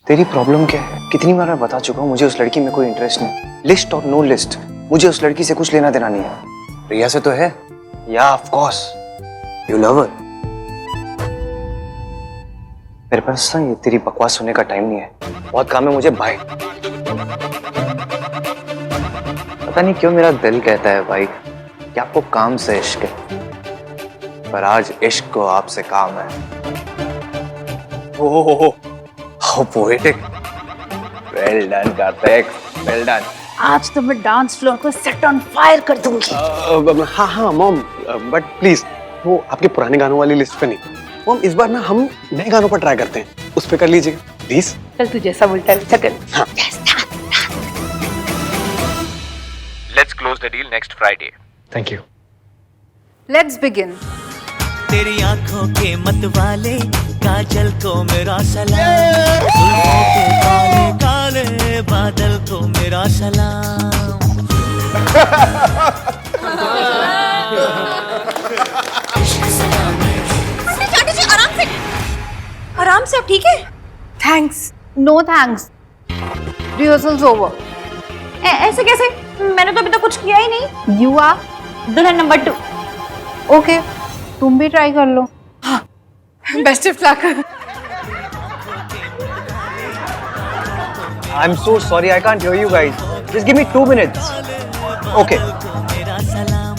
तेरी प्रॉब्लम क्या है? कितनी बार मैं बता चुका हूँ मुझे उस लड़की में कोई इंटरेस्ट नहीं। लिस्ट और नो लिस्ट, मुझे उस लड़की से कुछ लेना देना नहीं है। प्रिया से तो है, या ऑफ कोर्स यू लव हर। मेरे पास ना ये तेरी बकवास सुनने का टाइम नहीं है, बहुत काम है मुझे, बाय। पता नहीं क्यों मेरा दिल कहता है भाई कि आपको काम से इश्क है, पर आज इश्क को आपसे काम है। Oh how poetic, well done Kartik, well done. आज तो मैं डांस फ्लोर को सेट ऑन फायर कर दूंगी। हाँ हाँ मॉम, बट प्लीज वो आपके पुराने गानों वाली लिस्ट पे नहीं मॉम। इस बार ना हम नए गानों पर ट्राई करते हैं, उस पे कर लीजिए प्लीज। चल तू जैसा बोलता है वैसा कर। हाँ। Let's close the deal next Friday. Thank you. Let's begin. तेरी आंखों के मतवाले काजल को मेरा सलाम, जुल्फों के काले काले बादल को मेरा सलाम। आराम से, अब ठीक है? Thanks, no thanks, rehearsals over. ऐसे कैसे? मैंने तो अभी तक कुछ किया ही नहीं। यू आर दुल्हन नंबर 2। ओके, तुम भी ट्राई कर लो। Best of luck. I'm so sorry, I can't hear you guys. Just give me 2 minutes. Okay. मेरा सलाम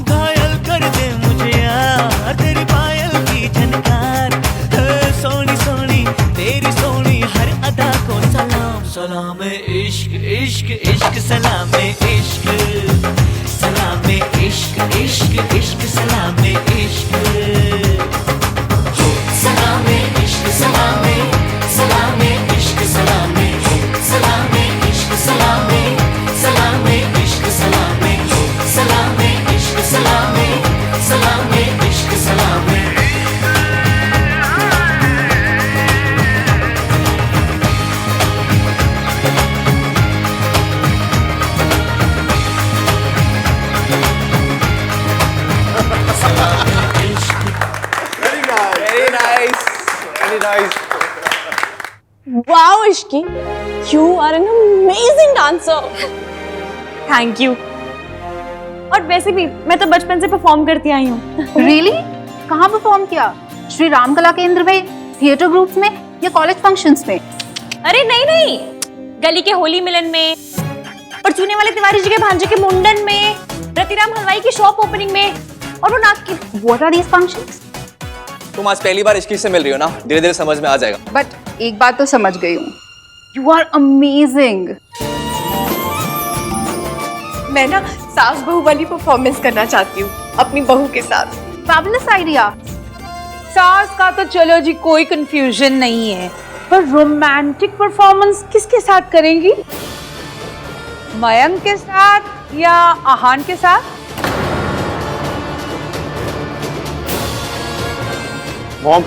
घायल कर दे मुझे यार, तेरी पायल की झनकार, सोनी सोनी तेरी सोनी हर अदा को सलाम। सलाम इश्क इश्क इश्क, सलाम इश्क, सलाम इश्क इश्क इश्क, सलाम इश्क, सलाम इश्क, सलाम सलाम इश्क, सलाम सलाम इश्क, सलाम सलाम इश्क, सलाम सलाम इश्क, सलाम सलाम इश्क, सलाम। Very nice. Very nice. Wow Ishki, you are an amazing dancer. Thank you. और वैसे भी मैं तो बचपन से परफॉर्म करती आई हूँ। रियली? कहाँ परफॉर्म किया? श्री राम कला केंद्र में, थिएटर ग्रुप्स में या कॉलेज फंक्शंस में? अरे नहीं नहीं, गली के होली मिलन में, परचूने वाले तिवारी जी के भांजे के मुंडन में, रतिराम हलवाई की शॉप ओपनिंग में, और वो नाक की। What are these functions? तुम आज पहली बार इश्की से मिल रही हो ना, धीरे धीरे समझ में आ जाएगा। बट एक बात तो समझ गई हूँ, यू आर अमेजिंग। मैं ना सास बहू वाली परफॉर्मेंस करना चाहती हूँ अपनी बहू के साथ। Fabulous idea. सास का तो चलो जी कोई कंफ्यूजन नहीं है, पर रोमांटिक परफॉर्मेंस किसके साथ करेंगी? मयंक के साथ या आहान के साथ? मॉम,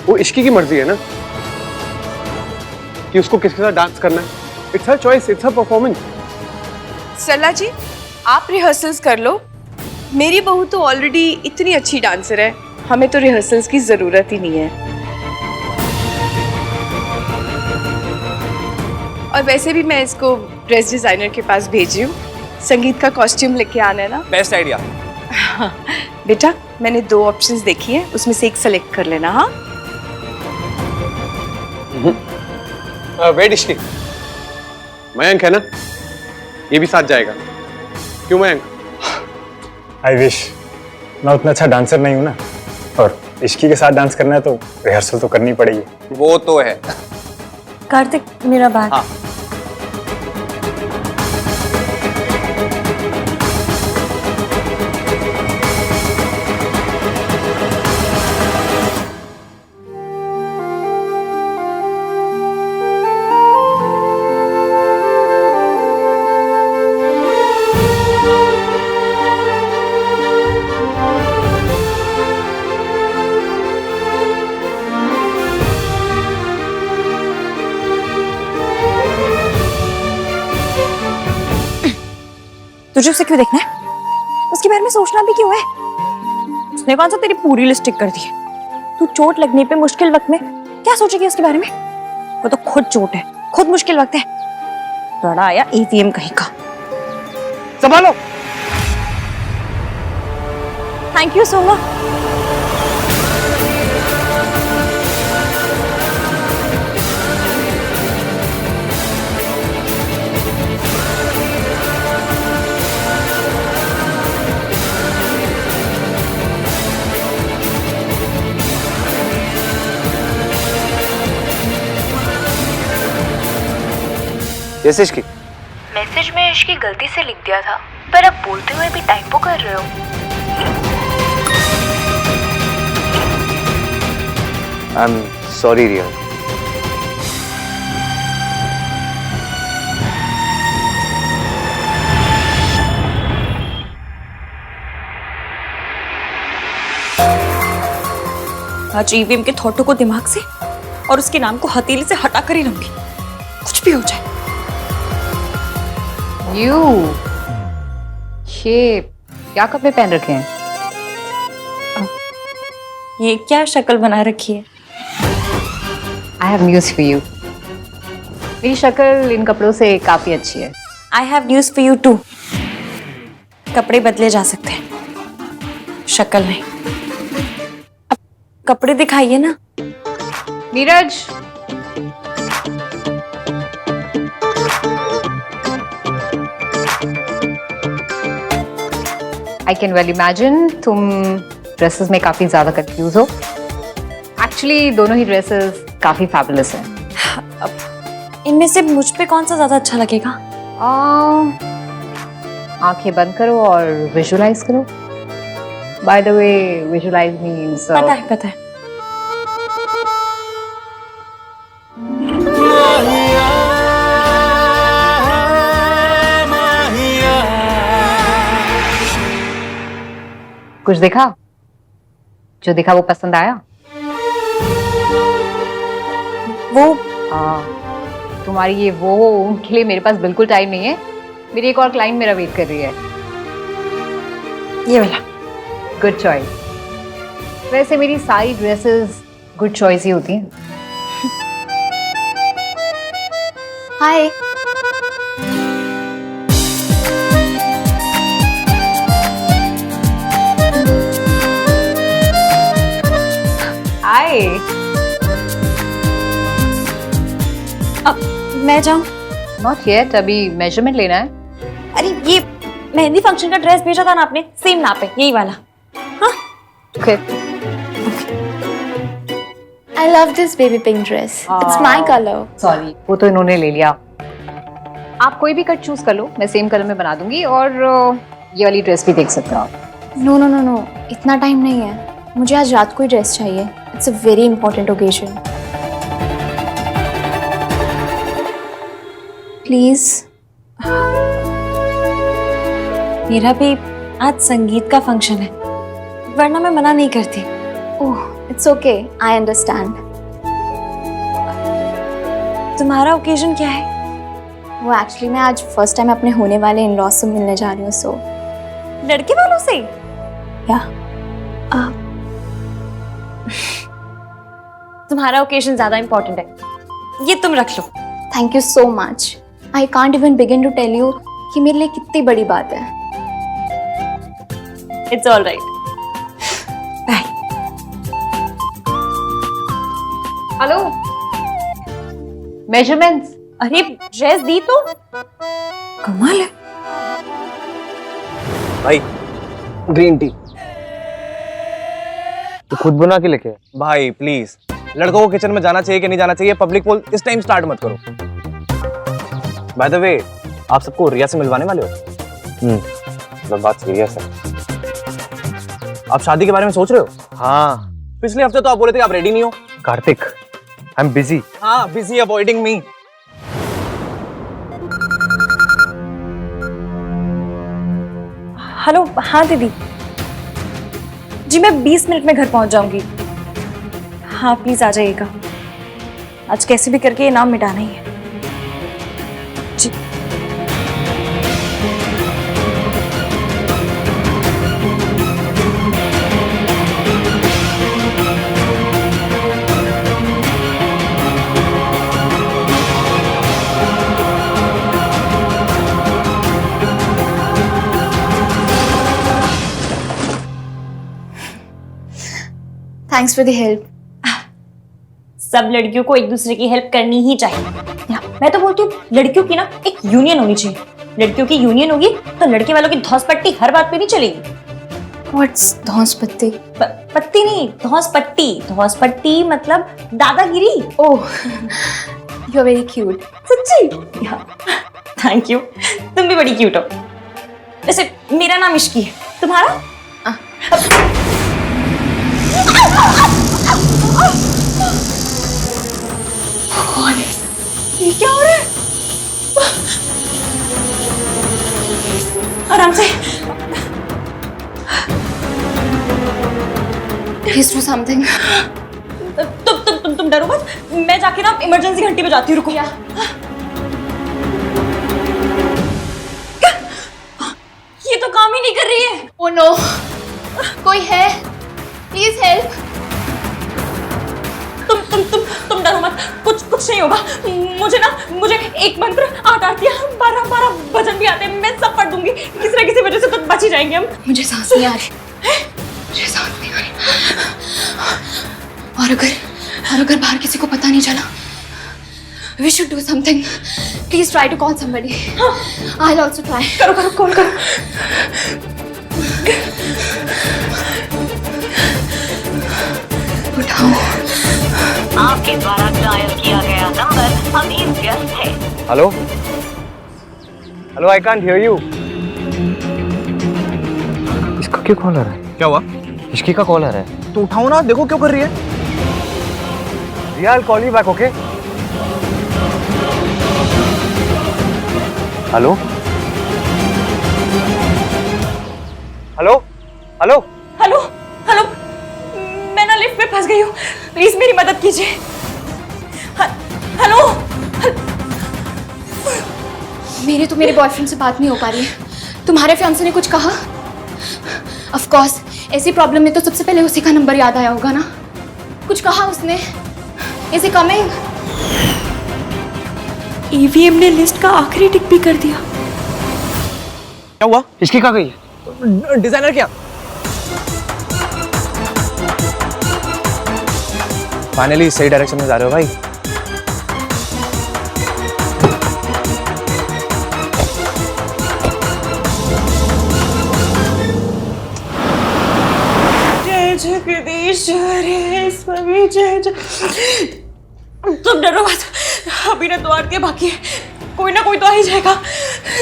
वो इश्की की मर्जी है ना कि उसको किसके साथ डांस करना है। It's her choice, it's her performance. Sarla ji, आप रिहर्सल्स कर लो। मेरी बहू तो ऑलरेडी इतनी अच्छी डांसर है, हमें तो रिहर्सल्स की जरूरत ही नहीं है। और वैसे भी मैं इसको ड्रेस डिजाइनर के पास भेजी हूँ, संगीत का कॉस्ट्यूम लेके आना है ना। Best idea. बेटा, मैंने 2 ऑप्शंस देखी है, उसमें से एक सेलेक्ट कर लेना। हाँ वेट इश्की, मयंक है ना, ये भी साथ जाएगा। क्यों मयंक? आई विश मैं उतना अच्छा डांसर नहीं हूँ ना, और इश्की के साथ डांस करना है तो रिहर्सल तो करनी पड़ेगी। वो तो है। कार्तिक, मेरा बात। हाँ। तुझे उसे क्यों देखना है? उसके बारे में सोचना भी क्यों है? उसने कौन सा तेरी पूरी लिस्ट टिक कर दी है? तू चोट लगने पे मुश्किल वक्त में क्या सोचेगी उसके बारे में? वो तो खुद चोट है, खुद मुश्किल वक्त है। बड़ा आया एटीएम कहीं का। संभालो। Thank you Soma. Yes Ishki. Message में इश्की गलती से लिख दिया था, पर अब बोलते हुए भी टाइपो कर रहे हो। आई एम सॉरी रिया। आज ईवीएम के थॉटो को दिमाग से और उसके नाम को हथेली से हटा कर ही रहूंगी, कुछ भी हो जाए। ये क्या कपड़े पहन रखे हैं? ये क्या शक्ल बना रखी है? I have news for you. मेरी शक्ल इन कपड़ों से काफी अच्छी है। I have news for you too. कपड़े बदले जा सकते हैं, शक्ल नहीं। अब कपड़े दिखाइए ना। Neeraj, I can well imagine तुम ड्रेसेस में काफी ज्यादा कंफ्यूज हो। एक्चुअली दोनों ही ड्रेसेस काफी फैबुलस हैं। इनमें से मुझ पे कौन सा ज्यादा अच्छा लगेगा? आंखें बंद करो और विजुलाइज करो। By the way, visualise means पता है। कुछ देखा? जो देखा वो पसंद आया? वो तुम्हारी ये वो उनके लिए मेरे पास बिल्कुल टाइम नहीं है। मेरी एक और क्लाइंट मेरा वेट कर रही है। ये वाला गुड चॉइस। वैसे मेरी सारी ड्रेसेस गुड चॉइस ही होती हैं। हाय। हाय। अब मैं जाऊं? नॉट येट, अभी मेजरमेंट लेना है। अरे ये मेहंदी फंक्शन का ड्रेस भेजा था ना आपने, सेम नाप है, यही वाला। हाँ okay. I love this baby pink dress. It's my color. Sorry, वो तो इन्होंने ले लिया। आप कोई भी कट चूज कर लो, मैं सेम कलर में बना दूंगी। और ये वाली ड्रेस भी देख सकते हो आप। No, no, no, no. इतना टाइम नहीं है। मुझे आज रात को ही ड्रेस चाहिए। It's a very important occasion. Please. मेरा भी आज संगीत का फंक्शन है, वरना मैं मना नहीं करती। Oh, it's okay. I understand. तुम्हारा ओकेजन क्या है? वो एक्चुअली मैं आज फर्स्ट टाइम अपने होने वाले इन लॉज से मिलने जा रही हूँ, सो लड़के वालों से? या तुम्हारा ओकेजन ज्यादा इंपॉर्टेंट है, ये तुम रख लो। Thank you so much. I can't even begin to tell you कि मेरे लिए कितनी बड़ी बात है। It's all right. Bye. Hello, measurements. अरे ड्रेस दी तो कमाल है। भाई ग्रीन टी तो खुद बना के लेके। भाई प्लीज, लड़कों को किचन में जाना चाहिए कि नहीं जाना चाहिए, पब्लिक पोल इस टाइम स्टार्ट मत करो। बाय द वे, आप सबको रिया से मिलवाने वाले हो? मतलब बात सीरियस है। आप शादी के बारे में सोच रहे हो? हाँ। पिछले हफ्ते तो आप बोले थे आप रेडी नहीं हो। Kartik, I am busy. हाँ, बिजी अवॉइडिंग मी। हेलो, हाँ दीदी जी, मैं 20 मिनट में घर पहुंच जाऊंगी। हाँ प्लीज आ जाइएगा, आज कैसे भी करके ये नाम मिटाना ही है जी। Thanks for the help. सब लड़कियों को एक दूसरे की हेल्प करनी ही चाहिए। मैं तो बोलती हूँ लड़कियों की ना एक यूनियन होनी चाहिए। लड़कियों की यूनियन होगी तो लड़के वालों की धौस पट्टी हर बात पे नहीं चलेगी। व्हाट्स धौंस पत्ती? पत्ती नहीं, धौस पट्टी। धौस पट्टी मतलब दादागिरी। ओह, यू आर वेरी क्यूट। सच्ची? थैंक यू, तुम भी बड़ी क्यूट हो। वैसे मेरा नाम इश्की है, तुम्हारा? ये क्या हो रहा है? आराम से। Please do something. तुम डरो मत, मैं जाके ना इमरजेंसी घंटी बजाती हूँ। रुको। ये तो काम ही नहीं कर रही है। Oh no, कोई है? Please help. तुम डरो मत, कुछ नहीं होगा। मुझे एक मंत्र, 8 आरतियाँ, 12 भजन भी आते हैं। मैं सब पढ़ दूंगी। किसी न किसी वजह से तो बच ही जाएंगे हम। मुझे सांस नहीं आ रही। मुझे सांस नहीं आ रही। और अगर बाहर किसी को पता नहीं चला, we should do something. Please try to call somebody. I'll also try. करो, कॉल करो। उठाओ। आपके द्वारा डायल किया गया नंबर अभी व्यस्त है। Hello hello, I can't hear you. इसका क्यों कॉल आ रहा है? क्या हुआ? इश्की का कॉल आ रहा है। तो उठाओ ना, देखो क्यों कर रही है। रिया, I'll call you back, okay? Hello hello hello hello, मैं ना लिफ्ट में फंस गई हूँ। प्लीज मेरी मदद कीजिए। हेलो। मेरी तो मेरे बॉयफ्रेंड से बात नहीं हो पा रही है। तुम्हारे फियांसे ने कुछ कहा? ऑफ कोर्स, ऐसी प्रॉब्लम में तो सबसे पहले उसी का नंबर याद आया होगा ना। कुछ कहा उसने? Is he coming? ईवीएम ने लिस्ट का आखिरी टिक भी कर दिया। क्या हुआ? इश्की कहाँ गई? डिजाइनर क्या? फाइनली सही डायरेक्शन में जा रहे हो भाई। जय जगदीश्वरी स्वामी जय। तुम डरो मत, अभी ना 2 आरतियाँ बाकी है। कोई ना कोई तो आ ही जाएगा।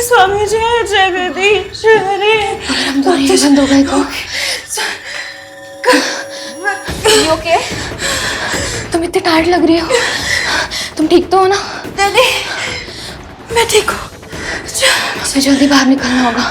स्वामी जय जगदीश्वरी। हम दोनों ये बंद हो गए तो You okay? तुम इतने टायर्ड लग रही हो। तुम ठीक तो हो ना? दीदी, मैं ठीक हूँ। मुझे जल्दी बाहर निकलना होगा।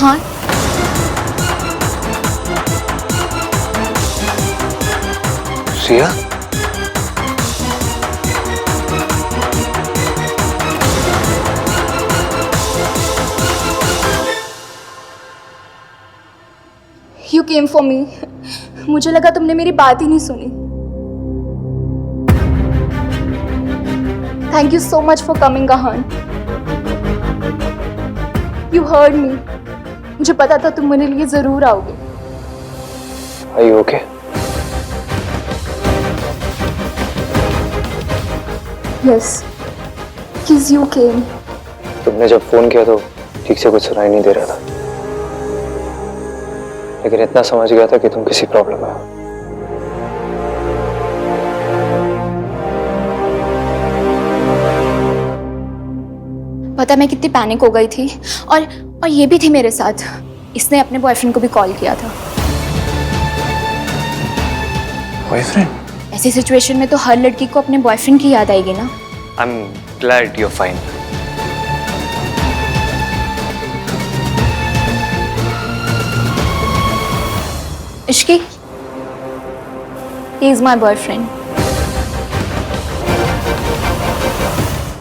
हाँ, रिया, You came for me. मुझे लगा तुमने मेरी बात ही नहीं सुनी। Thank you so much for coming, Gahan. You heard me. मुझे पता था तुम मेरे लिए जरूर आओगे। Are you okay? Yes, because you came. तुमने जब फोन किया तो ठीक से कुछ सुनाई नहीं दे रहा था, लेकिन इतना समझ गया था कि तुम किसी प्रॉब्लम में हो। पता मैं कितनी पैनिक हो गई थी, और ये भी थी मेरे साथ। इसने अपने बॉयफ्रेंड को भी कॉल किया था। बॉयफ्रेंड? ऐसी सिचुएशन में तो हर लड़की को अपने बॉयफ्रेंड की याद आएगी ना। I am glad you are fine. इश्की, he is my boyfriend.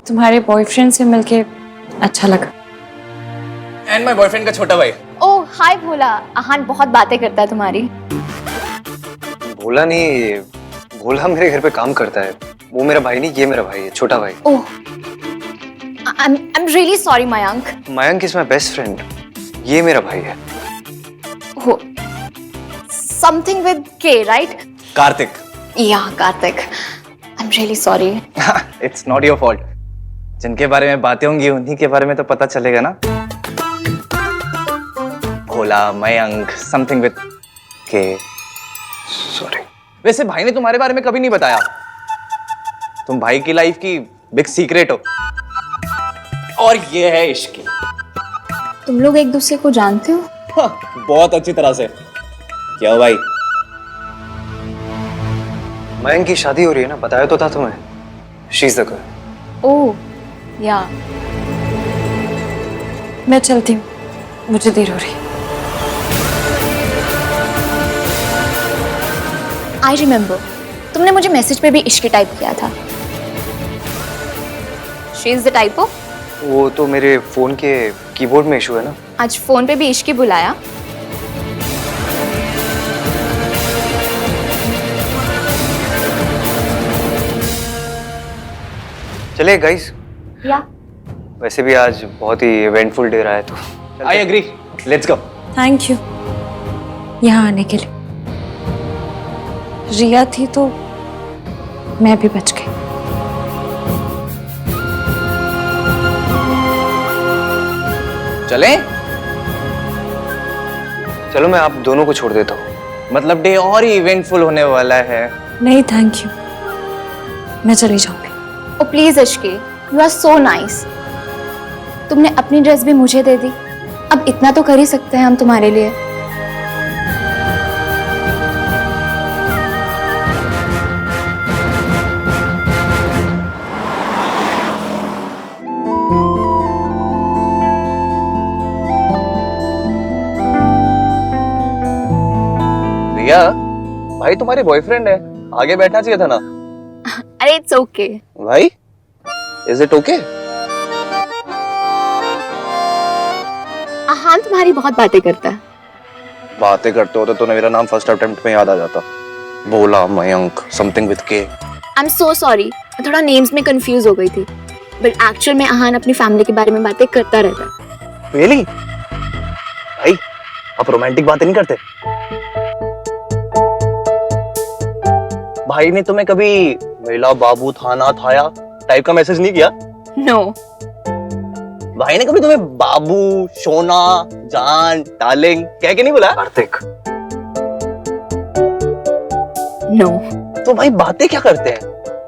तुम्हारे बॉयफ्रेंड से मिलके अच्छा लगा। एंड माय बॉयफ्रेंड का छोटा भाई। ओह हाय भोला, आहान बहुत बातें करता है तुम्हारी। भोला नहीं, भोला मेरे घर पे काम करता है। वो मेरा भाई नहीं, ये मेरा भाई है, छोटा भाई। ओह I'm really sorry Mayank. Mayank is my best friend. ये मेरा भाई है। Oh, something with K, right? Kartik. Yeah, Karthik. I'm really sorry. It's not your fault. जिनके बारे में बातें होंगी उन्हीं के बारे में तो पता चलेगा ना। भोला, मयंक, समथिंग विद के। सॉरी। वैसे भाई ने तुम्हारे बारे में कभी नहीं बताया। तुम भाई की लाइफ की बिग सीक्रेट हो। और ये है इश्की। तुम लोग एक दूसरे को जानते हो? बहुत अच्छी तरह से। क्या हो भाई? मयंक की शादी हो रही है ना, बताया तो था तुम्हें। She is the girl. Oh yeah. मैं चलती हूँ, मुझे देर हो रही है। आई रिमेम्बर, तुमने मुझे मैसेज पे भी इश्की टाइप किया था। She is the type of. वो तो मेरे फोन के कीबोर्ड में इशू है ना। आज फोन पे भी इश्की बुलाया। चले गाइस। या। वैसे भी आज बहुत ही इवेंटफुल डे रहा है तो I agree, let's go. Thank you यहाँ आने के लिए। रिया थी तो मैं भी बच गई। चलें? चलो मैं आप दोनों को छोड़ देता हूँ। मतलब डे और ही इवेंटफुल होने वाला है। नहीं थैंक यू, मैं चली जाऊंगी। Oh please Ishki, you are so nice. तुमने अपनी ड्रेस भी मुझे दे दी, अब इतना तो कर ही सकते हैं हम तुम्हारे लिए। रिया, भाई तुम्हारे बॉयफ्रेंड है, आगे बैठना चाहिए था ना। अरे इट्स ओके। भाई, इज इट ओके? आहान तुम्हारी बहुत बातें करता है। बातें करते हो तो मेरा नाम फर्स्ट अटेम्प्ट में याद आ जाता। भोला, मयंक, समथिंग विद के। आई एम सो सॉरी, मैं थोड़ा नेम्स में कंफ्यूज हो गई थी, बट एक्चुअल में आहान अपनी फैमिली के बारे में बातें करता रहता है। रियली? भाई, आप रोमांटिक बातें नहीं करते? भाई ने तुम्हें कभी मेला, बाबू, थाना, थाया टाइप का मैसेज नहीं किया? नो। भाई ने कभी तुम्हें बाबू, सोना, जान, डार्लिंग कह के नहीं बुलाया? कार्तिक। नो। तो भाई बातें क्या करते हैं?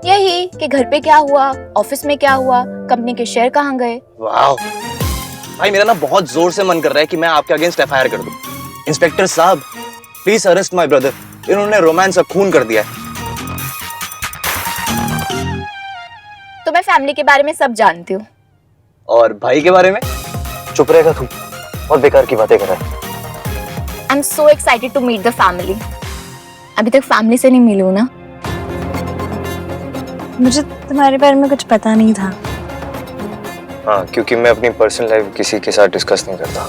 यही कि घर पे क्या हुआ, ऑफिस में क्या हुआ, कंपनी के शेयर कहाँ गए। वाह भाई, मेरा ना बहुत जोर से मन कर रहा है कि मैं आपके अगेंस्ट एफआईआर कर दूं। इंस्पेक्टर साहब, प्लीज अरेस्ट माय ब्रदर। इन्होंने रोमांस का खून कर दिया है। तो मैं फैमिली के बारे में सब जानती हूँ। और भाई के बारे में? चुप रहेगा तू, बहुत बेकार की बातें कर रहा है। I am so excited to meet the family. अभी तक फैमिली से नहीं मिली हूँ ना। मुझे तुम्हारे बारे में कुछ पता नहीं था। हाँ, क्योंकि मैं अपनी पर्सनल लाइफ किसी के साथ डिस्कस नहीं करता।